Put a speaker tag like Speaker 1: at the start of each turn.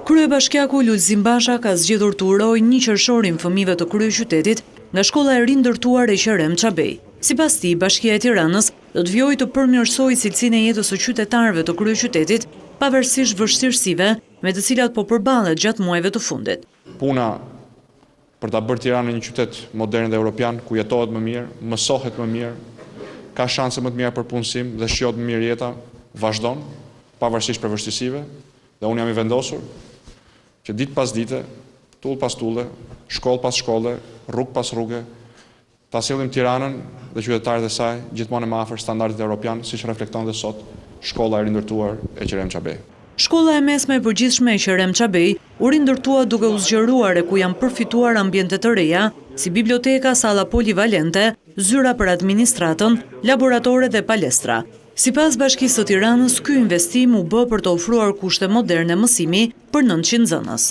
Speaker 1: Kryebashkiaku Lulzim Basha ka zgjedhur të urojë 1 qershorin fëmijëve të kryeqytetit nga shkolla e rindërtuar e Qerem Çabej. Sipas tij, Bashkia e Tiranës do të vijojë të përmirësojë cilësinë e jetës së qytetarëve të kryeqytetit, pavarësisht vështirësive me të cilat po përballet gjatë muajve të fundit.
Speaker 2: Puna për ta bërë Tiranën një qytet modern dhe europian, ku jetohet më mirë, mësohet më mirë, ka shanse më të mira për punësim dhe shijohet më mirë jeta, vazhdon, pavarësisht për vështirësive, dhe unë jam i vendosur që ditë pas dite, tull pas tulle, shkollë pas shkolle, rrugë pas rrugë, ta sillim Tiranën dhe qytetarët e saj gjithmonë më afër standardit evropian, siç reflekton dhe sot shkolla e rindërtuar e Qerem Çabej.
Speaker 1: Shkolla e mesme e përgjithshme e Qerem Çabej u rindërtua duke u zgjeruar e ku janë përfituar ambiente të reja, si biblioteka, salla polivalente, zyra për administratën, laboratore dhe palestra. Sipas Bashkisë së Tiranës, ky investim u bë për të ofruar kushte moderne mësimi për 900 nxënës.